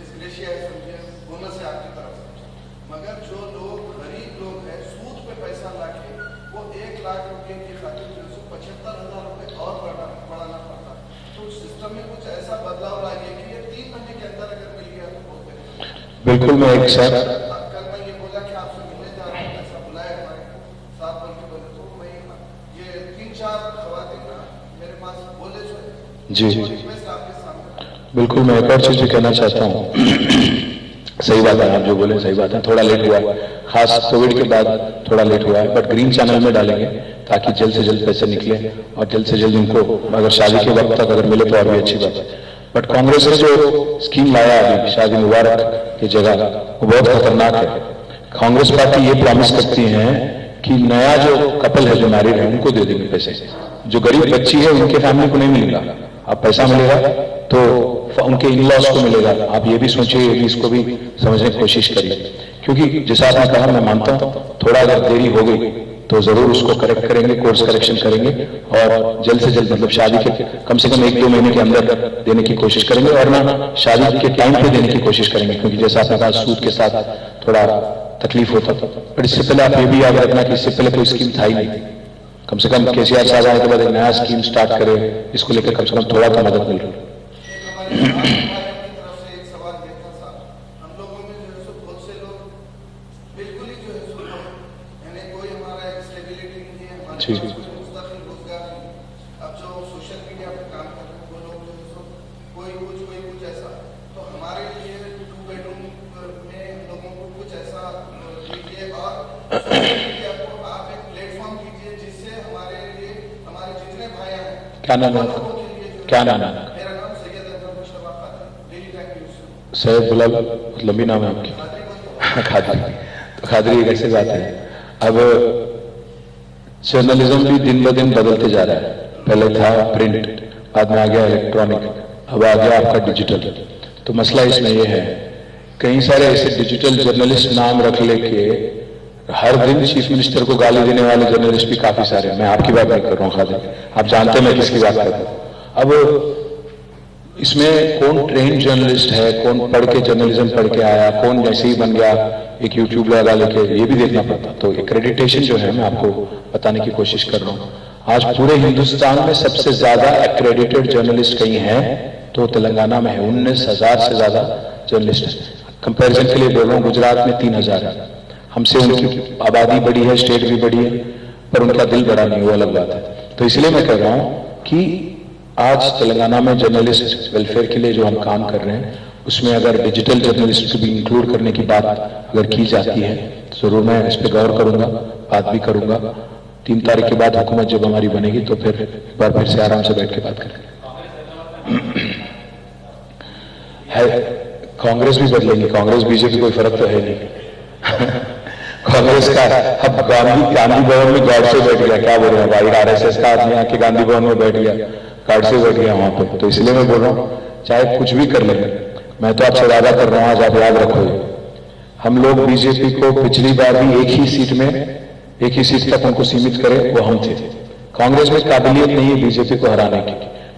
एसग्रेशिया है, समझे, बोनस है आपकी तरफ से। मगर जो लोग गरीब लोग हैं सूद पे पैसा लाके वो 1 लाख रुपए की खातिर 75,000 रुपए और बढ़ाना पड़ता। तो सिस्टम में कुछ ऐसा बदलाव लाइए कि ये 3 महीने के अंदर अगर मिल गया तो बहुत बेहतर। बिल्कुल, मैं एक सर कल मैं ये बोला कि आपसे मिलने जा रहा हूँ, ऐसा बुलाया हमारे को साथ बोल के बोले, तो मैं ये 3-4 खवातीन मेरे पास बोले जी जी बिल्कुल। मैं एक और चीज भी कहना चाहता हूँ, सही बात है आप जो बोले, सही बात है, थोड़ा लेट हुआ है, खास कोविड के बाद थोड़ा लेट हुआ है, बट ग्रीन चैनल में डालेंगे ताकि जल्द से जल्द पैसे निकले और जल्द से जल्द उनको अगर शादी के वक्त तक अगर मिले तो और भी अच्छी बात है। बट कांग्रेस ने जो स्कीम लाया अभी शादी मुबारक की जगह, वो बहुत खतरनाक है। कांग्रेस पार्टी ये प्रॉमिस करती है कि नया जो कपल है जो मैरिड है उनको दे देंगे पैसे, जो गरीब बच्ची है उनके फैमिली को नहीं मिलेगा, अब पैसा मिलेगा तो उनके इन लॉज को मिलेगा। आप ये भी सोचिए, ये भी इसको भी समझने की कोशिश करिए, क्योंकि जैसा आपने कहा मैं मानता हूं थोड़ा अगर देरी हो गई तो जरूर उसको करेक्ट करेंगे, कोर्स करेक्शन करेंगे और जल्द से जल्द मतलब शादी के कम से कम 1-2 महीने के अंदर देने की कोशिश करेंगे और ना शादी के टाइम पे देने की कोशिश करेंगे, क्योंकि जैसा आपने कहा सूद के साथ थोड़ा तकलीफ होता था। पर इससे पहले आप ये भी याद रखना कि इससे पहले कोई स्कीम था ही नहीं, कम से कम केसीआर साहब आने के बाद एक नया स्कीम स्टार्ट करे, इसको लेकर कम से कम थोड़ा तो मदद मिल रही है। अब जो सोशल मीडिया पे काम कर रहे हैं वो लोग जो है सो कोई कुछ ऐसा, तो हमारे लिए 2 बेडरूम में लोगों को कुछ ऐसा लीजिए और सोशल मीडिया को आप एक प्लेटफॉर्म कीजिए जिससे हमारे लिए हमारे जितने भाई हैं, क्या नाम है? क्या नाम है? मेरा नाम Syed Akbar Mustafa Qadri, daily time news. Syed Bilal लंबी नाम है आपकी? खादरी। तो खादरी एक ऐसी बात है, अब जर्नलिज्म भी दिन ब दिन बदलते जा रहा है। पहले था प्रिंट, बाद में आ गया इलेक्ट्रॉनिक, अब आ गया आपका डिजिटल। तो मसला इसमें यह है, कई सारे ऐसे डिजिटल जर्नलिस्ट नाम रख लेके हर दिन चीफ मिनिस्टर को गाली देने वाले जर्नलिस्ट भी काफी सारे हैं। मैं आपकी बात नहीं कर रहा हूँ खाली, आप जानते हैं मैं किसकी बात कर रहा हूँ। अब इसमें कौन ट्रेन जर्नलिस्ट है, कौन पढ़ के जर्नलिज्म पढ़ के आया, कौन वैसे ही बन गया एक यूट्यूब लगा लेके, ये भी देखना पड़ता। तो एक्रेडिटेशन जो है मैं आपको बताने की कोशिश कर रहा हूँ। आज पूरे हिंदुस्तान में सबसे ज्यादा एक्रेडिटेड जर्नलिस्ट कहीं हैं तो तेलंगाना में है, 19,000 से ज्यादा जर्नलिस्ट। कंपैरिजन के लिए बोल रहा हूँ, गुजरात में 3,000 है। हमसे उनकी आबादी बड़ी है, स्टेट भी बड़ी है, पर उनका दिल बड़ा नहीं, वो अलग बात है। तो इसलिए मैं कह रहा हूँ कि आज तेलंगाना में जर्नलिस्ट वेलफेयर के लिए जो हम काम कर रहे हैं उसमें अगर डिजिटल जर्नलिस्ट को भी इंक्लूड करने की बात अगर की जाती है तो जरूर मैं इस पर गौर करूंगा, बात भी करूंगा। 3 तारीख के बाद हुकूमत जब हमारी बनेगी तो फिर एक बार फिर से आराम से बैठ के बात करेंगे। है कांग्रेस भी बदलेंगे, कांग्रेस बीजेपी कोई फर्क तो है नहीं। कांग्रेस का अब गांधी भवन में गार्ड से बैठ गया, क्या बोल रहे हैं भाई, आरएसएस का आदमी आके गांधी भवन में बैठ गया, गार्ड से बैठ गया वहां पे। तो इसलिए मैं बोल रहा हूँ चाहे कुछ भी कर लेंगे, मैं तो आपसे वादा कर रहा हूं, आज आप याद रखो, हम लोग बीजेपी को पिछली बार भी एक ही सीट तक उनको सीमित करे, वो हम थे। कांग्रेस में काबिलियत नहीं है बीजेपी को हराने की।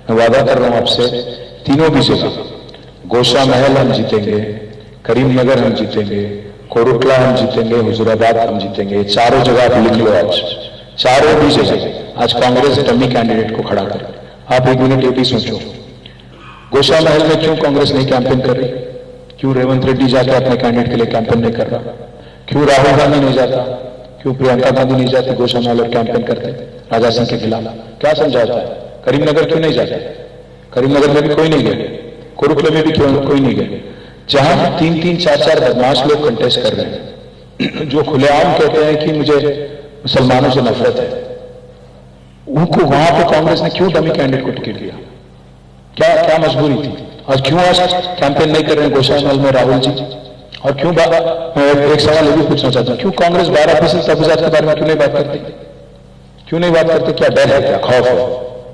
मैं वादा कर रहा हूं आपसे, तीनों बीजेपी, गोशा महल हम जीतेंगे, करीमनगर हम जीतेंगे, कोरुटला हम जीतेंगे, हुजूराबाद हम जीतेंगे। चारों जगह आप लिख लो, आज चारों भी जगह आज कांग्रेस डमी कैंडिडेट को खड़ा कर। आप एक मिनट ये भी सोचो, गोशा महल में क्यों कांग्रेस नहीं कैंपेन कर रही? क्यों रेवंत रेड्डी जाके अपने कैंडिडेट के लिए कैंपेन नहीं कर रहा? क्यों राहुल गांधी नहीं जाता? क्यों प्रियंका गांधी नहीं जाती गोशा महल और कैंपेन करते राजा सिंह के खिलाफ? क्या समझाता है? करीमनगर क्यों नहीं जाते? करीमनगर में भी कोई नहीं गए, कोरुटला में भी क्यों कोई नहीं गए? जहां 3-3, 4-4 बदमाश लोग कंटेस्ट कर रहे हैं, जो खुलेआम कहते हैं कि मुझे मुसलमानों से नफरत है, उनको वहां पे कांग्रेस ने क्यों डमी कैंडिडेट को टिकट दिया? क्या मजबूरी थी? और क्यों आज कैंपेन नहीं कर रहे हैं गोशा महल में राहुल जी? और क्यों मैं एक सवाल ये भी पूछना चाहता हूं, क्यों कांग्रेस 12% तहफात के बारे में क्यों नहीं बात करती? क्यों नहीं बात करते? क्या डर है, क्या खौफ है?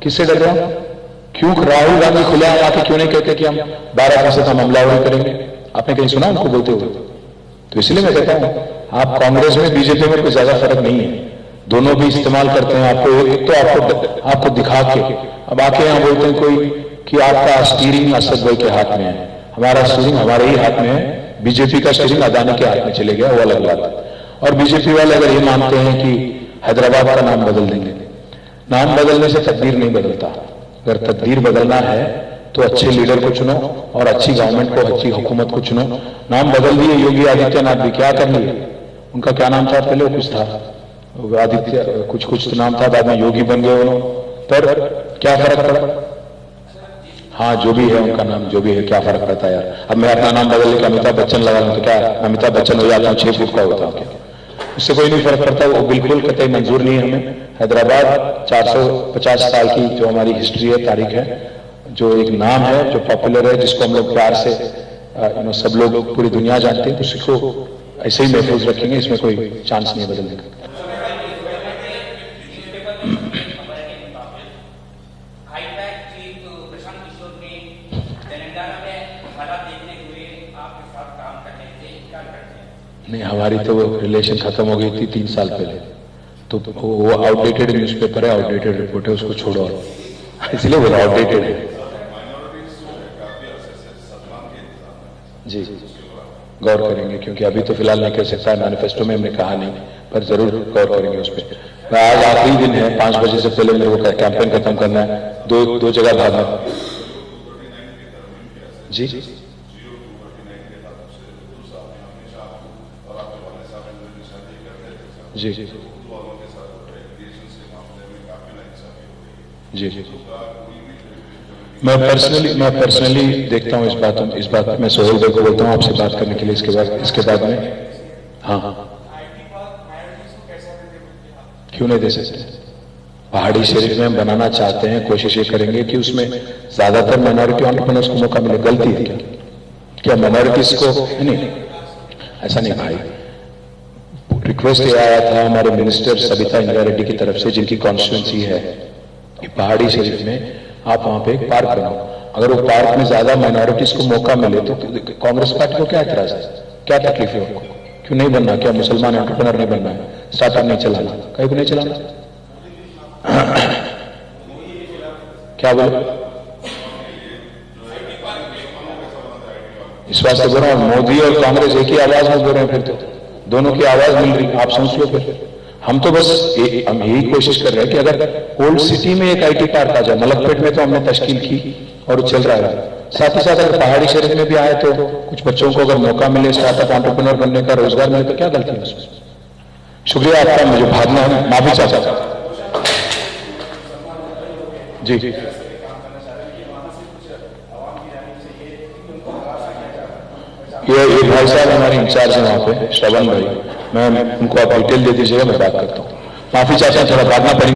किससे डर रहे हैं? क्यों राहुल गांधी खुलेआम आके क्यों नहीं कहते कि हम 12% हम हमलावरी करेंगे? आपने कहीं सुना उनको बोलते हुए? तो इसलिए मैं कहता हूं, आप कांग्रेस में बीजेपी में कोई ज्यादा फर्क नहीं है, दोनों भी इस्तेमाल करते हैं आपको। एक तो आपको दिखा के, अब आके यहां बोलते हैं कोई कि आपका स्टीयरिंग असद भाई के हाथ में है, हमारा स्टीयरिंग हमारे ही हाथ में है, बीजेपी का स्टीयरिंग अदानी के हाथ में चले गया, वो अलग बात है। और बीजेपी वाले अगर ये मानते हैं कि हैदराबाद का नाम बदल देंगे, नाम बदलने से तकदीर नहीं बदलता। अगर तकदीर बदलना है तो अच्छे लीडर को चुनो और अच्छी गवर्नमेंट को, अच्छी हुकूमत को चुनो। नाम बदल दिए योगी आदित्यनाथ भी, क्या कर लिए? उनका क्या नाम था पहले? कुछ था आदित्य, कुछ तो नाम था, बाद में योगी बन गए उन्होंने, पर क्या फर्क पड़ा? हाँ जो भी है उनका नाम, जो भी है, क्या फर्क पड़ता है यार? अब मैं अपना नाम बदल के अमिताभ बच्चन लगा लूं तो क्या अमिताभ बच्चन हो जाता हूं, 6 फुट का होता हूं क्या? उससे कोई नहीं फर्क पड़ता। वो बिल्कुल कतई मंजूर नहीं है हमें। हैदराबाद 450 साल की जो हमारी हिस्ट्री है, तारीख है, जो एक नाम है, जो पॉपुलर है, जिसको हम लोग प्यार से सब लोग पूरी दुनिया जानते हैं, उसको ऐसे ही महफूज रखेंगे, इसमें कोई चांस नहीं है बदलने का। नहीं, हमारी तो रिलेशन खत्म हो गई थी 3 साल पहले, तो वो आउटडेटेड न्यूज़पेपर है, आउटडेटेड रिपोर्ट है, उसको छोड़ो, इसलिए वो आउटडेटेड है। जी, गौर करेंगे, क्योंकि अभी तो फिलहाल नहीं कह सकता, मैनिफेस्टो में हमने कहा नहीं, पर जरूर गौर करेंगे उस पर। आज आखिरी दिन है, 5 बजे से पहले मेरे को कैंपेन खत्म करना है, दो जगह भागना। जी, जी जी, मैं पर्सनली देखता हूँ इस बात मैं सोहेल भाई को बोलता हूँ आपसे बात करने के लिए इसके बाद में। हाँ, क्यों नहीं दे सकते? पहाड़ी शरीफ में हम बनाना चाहते हैं, कोशिश ये करेंगे कि उसमें ज्यादातर माइनॉरिटी एंटरप्रेन्योर्स को मौका मिले। गलती है क्या माइनॉरिटीज को? नहीं, ऐसा नहीं भाई। रिक्वेस्ट ये आया था हमारे मिनिस्टर सबिता इंदिरा रेड्डी की तरफ से, जिनकी कॉन्स्टिट्यूंसी है कि पहाड़ी शरीफ में आप वहां पे एक पार्क बनाओ। अगर वो पार्क में ज्यादा माइनॉरिटीज को मौका मिले तो कांग्रेस पार्टी को क्या एतराज है, क्या तकलीफ है आपको? क्यों नहीं बनना? क्या मुसलमान एंटरप्रेन्योर नहीं बनना है, स्टार्टअप नहीं चलाना, कहीं को नहीं चलाना? क्या बोले? इस वास्ते बोल रहा हूं, मोदी और कांग्रेस एक ही आवाज में बोल रहे हैं, फिर तो दोनों की आवाज मिल रही, आप समझ लो। फिर हम तो बस हम यही कोशिश कर रहे हैं कि अगर ओल्ड सिटी में एक आईटी पार्क आ जाए, मलकपेट में तो हमने तश्कील की और चल रहा है, साथ ही साथ अगर पहाड़ी शरीफ में भी आए तो कुछ बच्चों को अगर मौका मिले स्टार्टअप एंटरप्रेन्योर बनने का, रोजगार मिले, तो क्या गलती है उसमें? शुक्रिया आपका, मुझे भागना है, माफी चाहता हूं। जी, ये भाई साहब हमारे इंचार्ज हैं वहां पे, श्रवण भाई, मैं उनको आप डिटेल दे दीजिएगा, मैं बात करता हूँ। माफी चाहता हूँ, थोड़ा भागना पड़ेगा।